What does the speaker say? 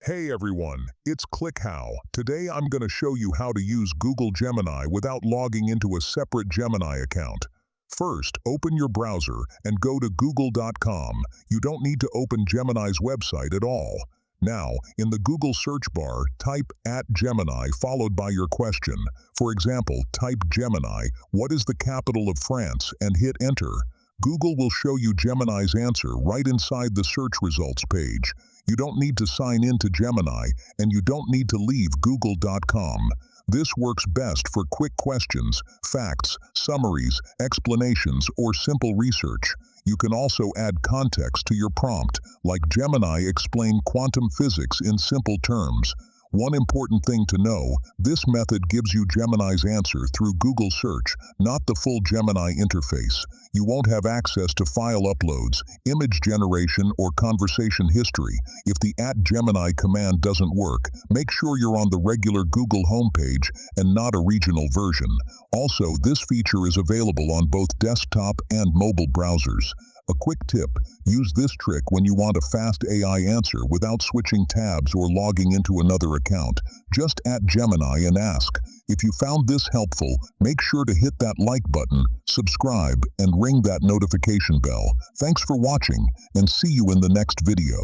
Hey everyone, it's ClickHow. Today I'm going to show you how to use Google Gemini without logging into a separate Gemini account. First, open your browser and go to google.com. You don't need to open Gemini's website at all. Now, in the Google search bar, type @Gemini followed by your question. For example, type Gemini, what is the capital of France, and hit enter. Google will show you Gemini's answer right inside the search results page. You don't need to sign in to Gemini, and you don't need to leave google.com. This works best for quick questions, facts, summaries, explanations, or simple research. You can also add context to your prompt, like Gemini explain quantum physics in simple terms. One important thing to know, this method gives you Gemini's answer through Google Search, not the full Gemini interface. You won't have access to file uploads, image generation, or conversation history. If the @Gemini command doesn't work, make sure you're on the regular Google homepage and not a regional version. Also, this feature is available on both desktop and mobile browsers. A quick tip, use this trick when you want a fast AI answer without switching tabs or logging into another account. Just @Gemini and ask. If you found this helpful, make sure to hit that like button, subscribe, and ring that notification bell. Thanks for watching, and see you in the next video.